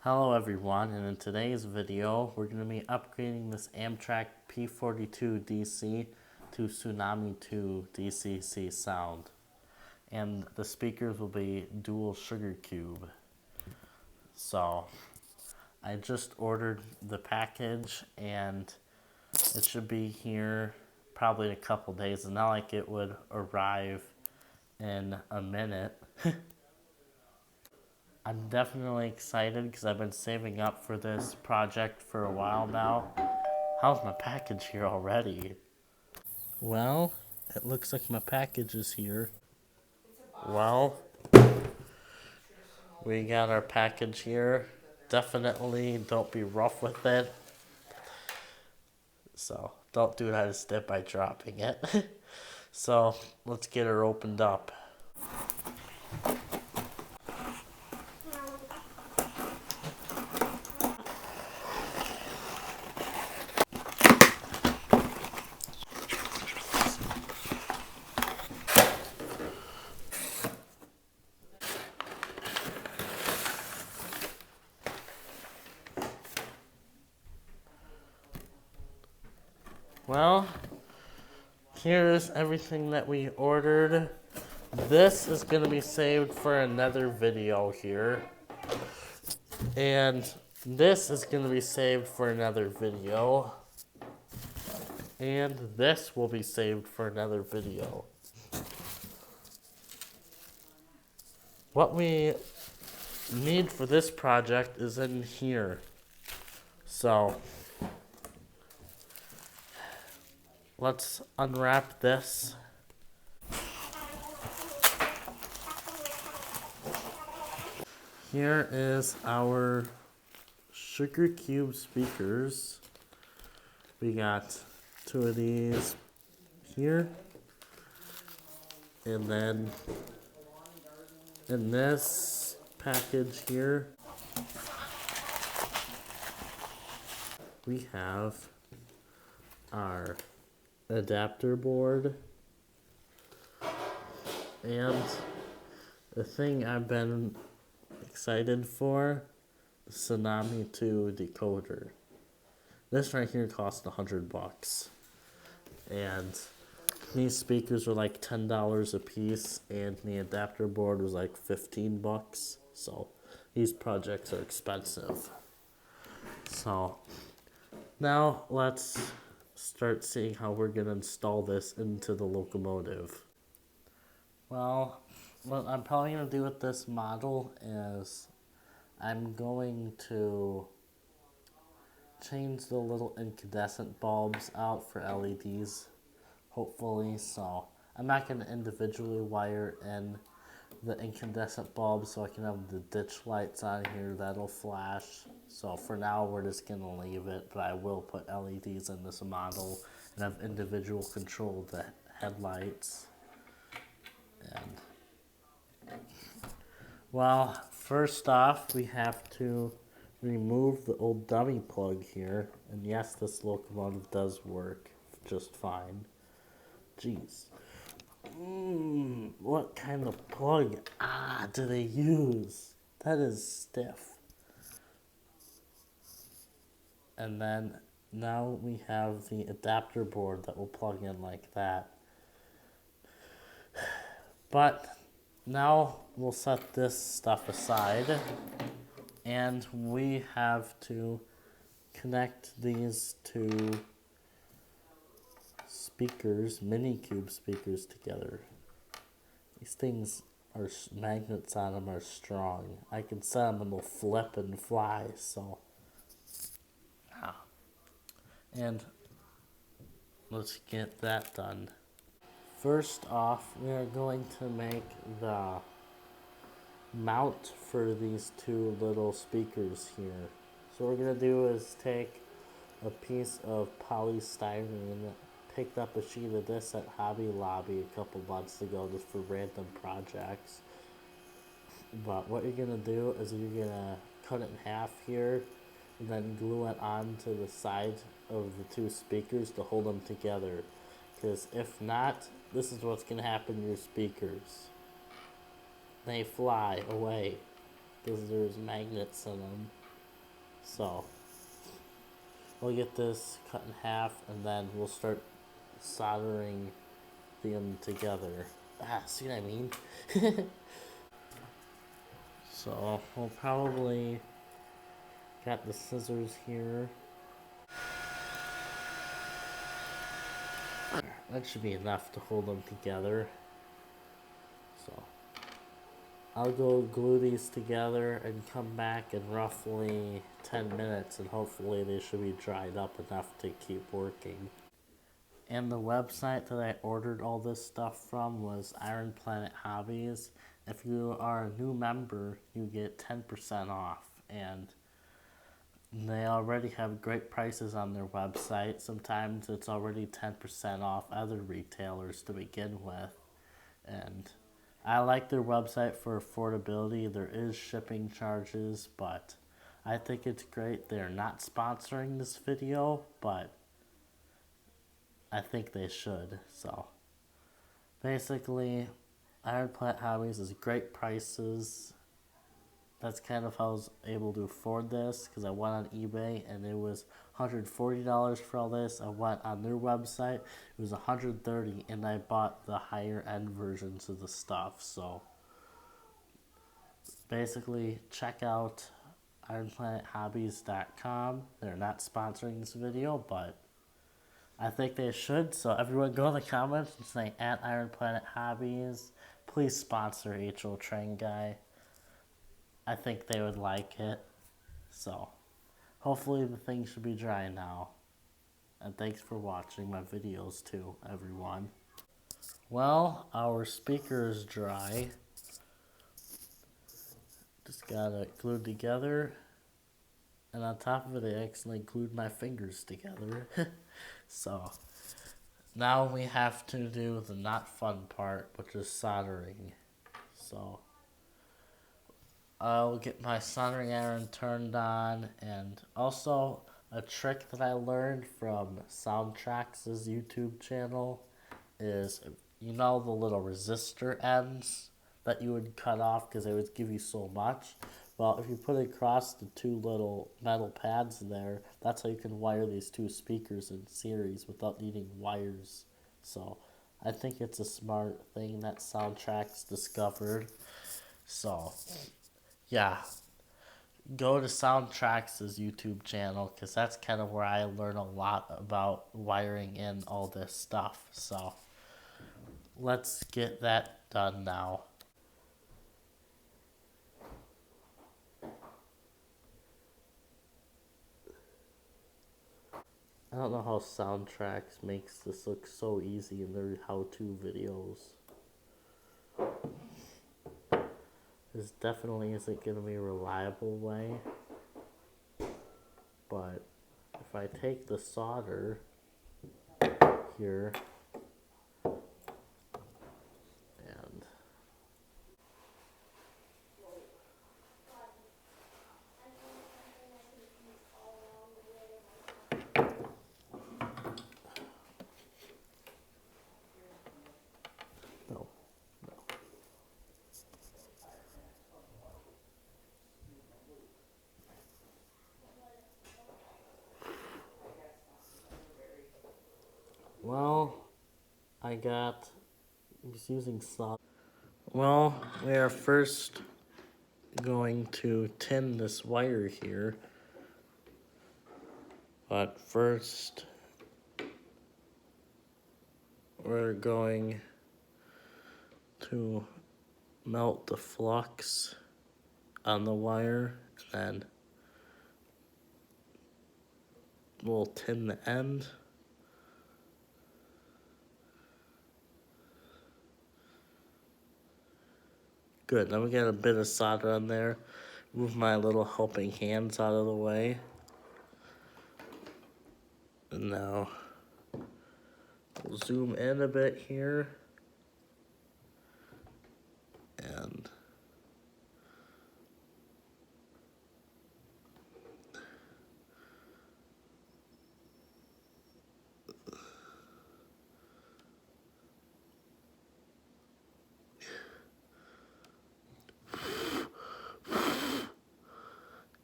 Hello everyone, and in today's video we're going to be upgrading this Amtrak P42DC to Tsunami 2 DCC sound. And the speakers will be dual sugar cube. So I just ordered the package and it should be here probably in a couple days. It's not like it would arrive in a minute. I'm definitely excited because I've been saving up for this project for a while now. How's my package here already? Well, it looks like my package is here. Well, we got our package here. Definitely don't be rough with it. So, don't do that instead by dropping it. So, let's get her opened up. Well, here's everything that we ordered. This is going to be saved for another video here. And this is going to be saved for another video. And this will be saved for another video. What we need for this project is in here. So let's unwrap this. Here is our sugar cube speakers. We got two of these here, and then in this package here we have our adapter board and the thing I've been excited for, the Tsunami 2 decoder. This right here cost $100, and these speakers were like $10 a piece, and the adapter board was like $15. So these projects are expensive. So now let's start seeing how we're gonna install this into the locomotive. Well, what I'm probably gonna do with this model is I'm going to change the little incandescent bulbs out for LEDs, hopefully. So I'm not going to individually wire in the incandescent bulbs so I can have the ditch lights on here that'll flash. So for now we're just going to leave it, but I will put LEDs in this model and have individual control of the headlights. And well, first off we have to remove the old dummy plug here, and yes, this locomotive does work just fine. Jeez. What kind of plug do they use? That is stiff. And then now we have the adapter board that will plug in like that. But now we'll set this stuff aside. And we have to connect these two speakers, mini cube speakers, together. These things are, magnets on them are strong. I can set them and they'll flip and fly, so. And let's get that done. First off, we are going to make the mount for these two little speakers here. So what we're going to do is take a piece of polystyrene, picked up a sheet of this at Hobby Lobby a couple months ago just for random projects. But what you're going to do is you're going to cut it in half here and then glue it onto the side of the two speakers to hold them together. Because if not, this is what's going to happen to your speakers. They fly away because there's magnets in them. So we'll get this cut in half and then we'll start soldering them together. See what I mean? So we'll probably got the scissors here. That should be enough to hold them together. So I'll go glue these together and come back in roughly 10 minutes and hopefully they should be dried up enough to keep working. And the website that I ordered all this stuff from was Iron Planet Hobbies. If you are a new member, you get 10% off. And they already have great prices on their website. Sometimes it's already 10% off other retailers to begin with. And I like their website for affordability. There is shipping charges, but I think it's great. They're not sponsoring this video, but I think they should. So basically, Iron Planet Hobbies is great prices. That's kind of how I was able to afford this, because I went on eBay and it was $140 for all this. I went on their website, it was $130, and I bought the higher end versions of the stuff. So basically, check out ironplanethobbies.com. They're not sponsoring this video, but I think they should. So everyone go in the comments and say at Iron Planet Hobbies, please sponsor HO Train Guy. I think they would like it. So hopefully the thing should be dry now. And thanks for watching my videos too, everyone. Well, our speaker is dry. Just got it glued together. And on top of it, I accidentally glued my fingers together. So now we have to do the not fun part, which is soldering. So I'll get my soldering iron turned on, and also a trick that I learned from Soundtrack's YouTube channel is, you know, the little resistor ends that you would cut off because they would give you so much. Well, if you put it across the two little metal pads there, that's how you can wire these two speakers in series without needing wires. So I think it's a smart thing that Soundtrack's discovered. So yeah, go to Soundtrack's YouTube channel, because that's kind of where I learn a lot about wiring in all this stuff. So let's get that done now. I don't know how Soundtracks makes this look so easy in their how-to videos. This definitely isn't going to be a reliable way. But if I take the solder here and no. Well, I was using solder. Well, we are first going to tin this wire here. But first, we're going to melt the flux on the wire, and then we'll tin the end. Good, now we got a bit of solder on there. Move my little helping hands out of the way. And now we'll zoom in a bit here. And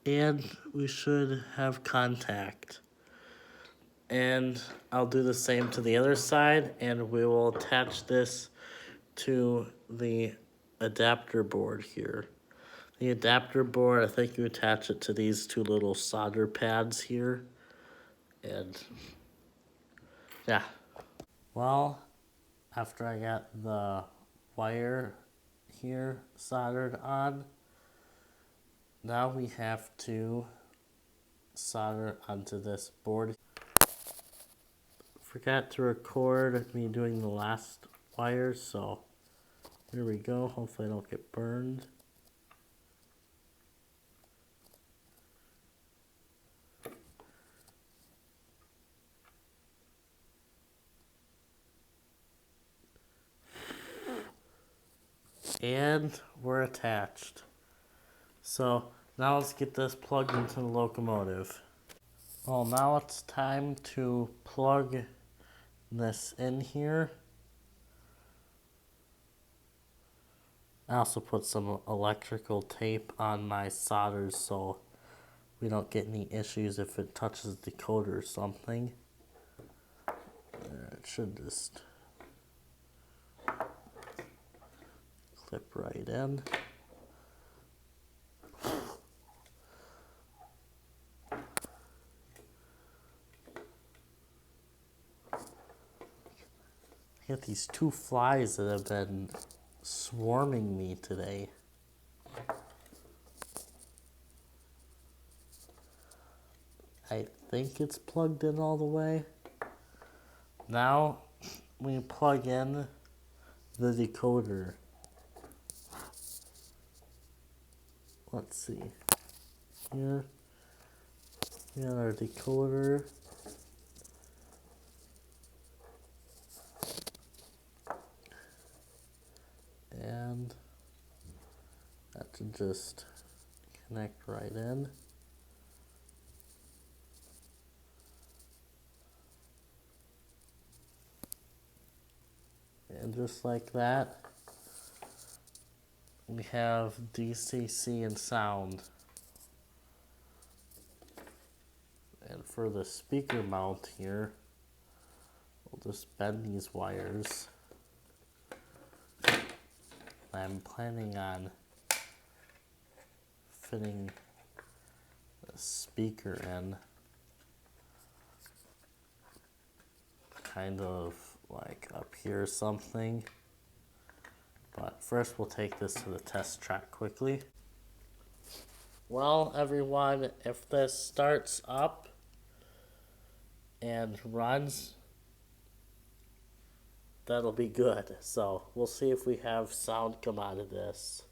and we should have contact. And I'll do the same to the other side, and we will attach this to the adapter board here. The adapter board, I think you attach it to these two little solder pads here. And yeah. Well, after I got the wire here soldered on, now we have to solder onto this board. Forgot to record me doing the last wires, so here we go. Hopefully I don't get burned. And we're attached. So now let's get this plugged into the locomotive. Well, now it's time to plug this in here. I also put some electrical tape on my solders so we don't get any issues if it touches the decoder or something. It should just clip right in. I got these two flies that have been swarming me today. I think it's plugged in all the way. Now we plug in the decoder. Let's see. Here we got our decoder. And that should just connect right in. And just like that, we have DCC and sound. And for the speaker mount here, we'll just bend these wires. I'm planning on fitting the speaker in kind of like up here or something. But first we'll take this to the test track quickly. Well, everyone, if this starts up and runs, that'll be good. So we'll see if we have sound come out of this.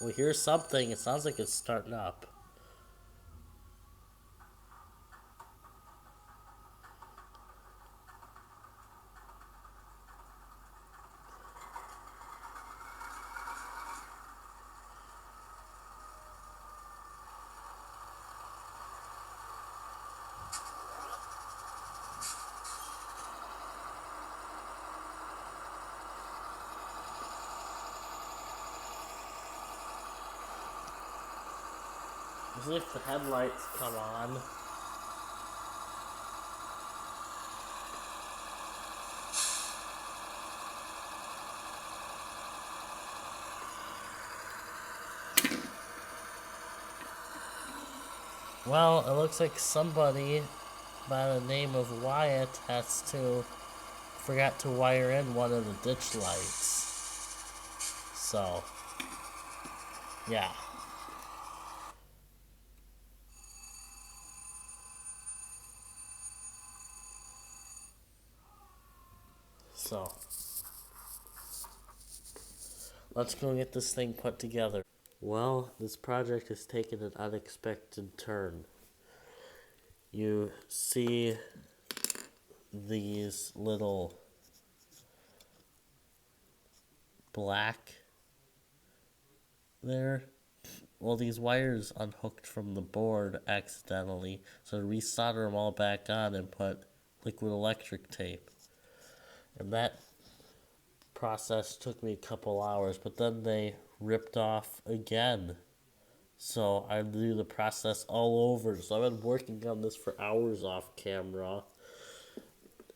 We hear something. It sounds like it's starting up. As if the headlights come on. Well, it looks like somebody by the name of Wyatt forgot to wire in one of the ditch lights. So, yeah. So, let's go get this thing put together. Well, this project has taken an unexpected turn. You see these little black there? Well, these wires unhooked from the board accidentally, so I resolder them all back on and put liquid electric tape. And that process took me a couple hours, but then they ripped off again. So I do the process all over. So I've been working on this for hours off camera.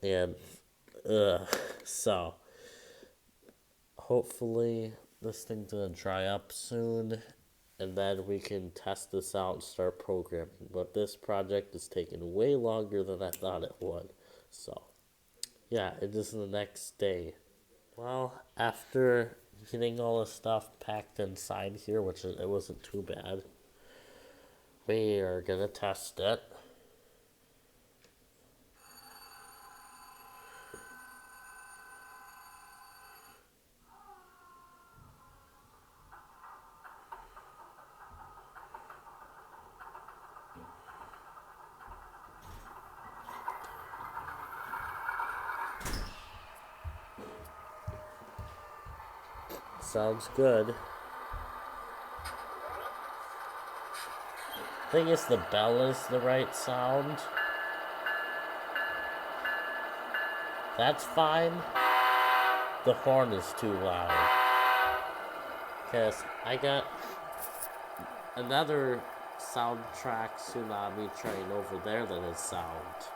And, so hopefully this thing's gonna dry up soon. And then we can test this out and start programming. But this project is taking way longer than I thought it would. So, yeah, it is the next day. Well, after getting all the stuff packed inside here, which it wasn't too bad, we are gonna test it. Sounds good. Thing is, the bell is the right sound. That's fine. The horn is too loud. Because I got another soundtrack Tsunami train over there that has sound.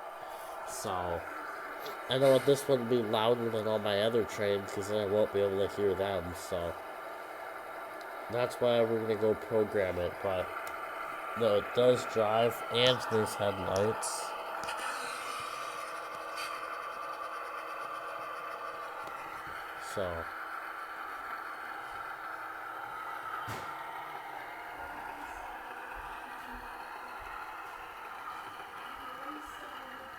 So, I know this one will be louder than all my other trains because then I won't be able to hear them. So, that's why we're going to go program it. But, no, it does drive and there's headlights. So,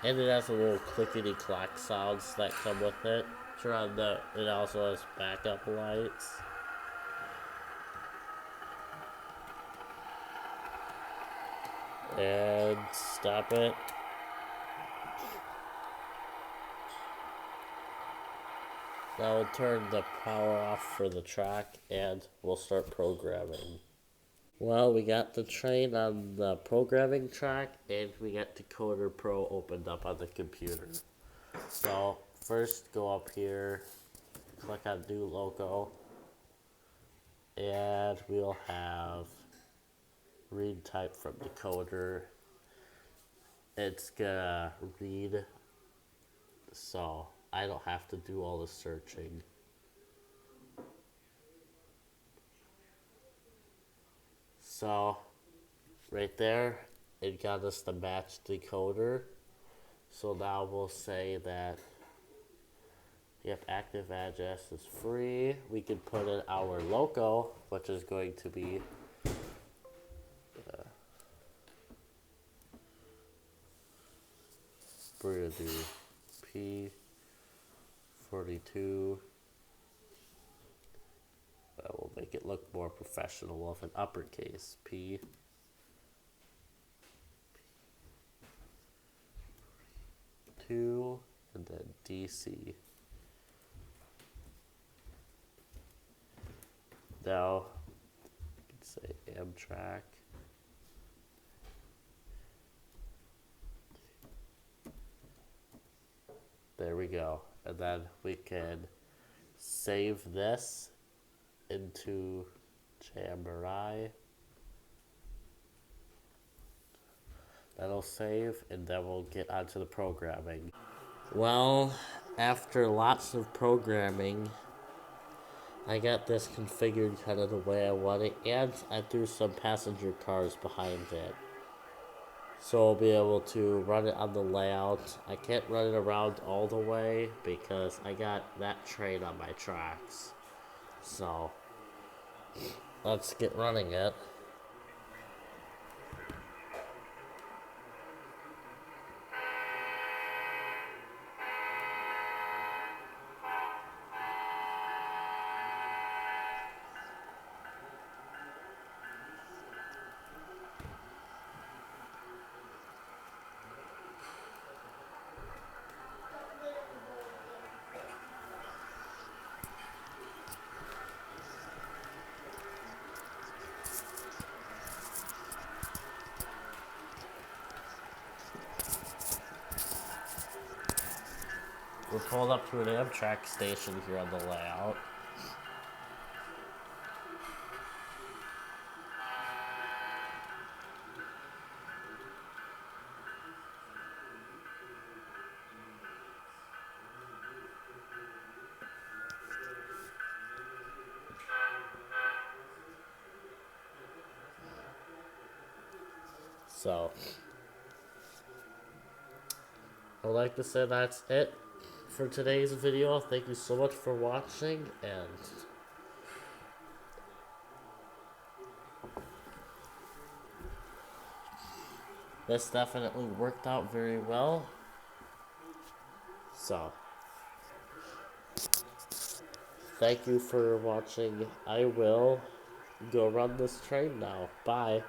and it has a little clickety-clack sounds that come with it. It also has backup lights. And stop it. Now we'll turn the power off for the track and we'll start programming. Well, we got the train on the programming track and we got Decoder Pro opened up on the computer. So first go up here, click on new logo, and we'll have read type from decoder. It's gonna read, so I don't have to do all the searching. So, right there, it got us the match decoder. So now we'll say that, yep, active address is free. We can put in our loco, which is going to be we're gonna do P42. We'll make it look more professional with an uppercase P. Two and then DC. Now, you can say Amtrak. There we go. And then we can save this into Jamboree. That'll save, and then we'll get onto the programming. Well, after lots of programming, I got this configured kind of the way I want it, and I threw some passenger cars behind it. So I'll be able to run it on the layout. I can't run it around all the way because I got that train on my tracks. So, let's get running it. We're pulled up to an Amtrak station here on the layout. So, I'd like to say that's it for today's video. Thank you so much for watching, and this definitely worked out very well. So, thank you for watching. I will go run this train now. Bye.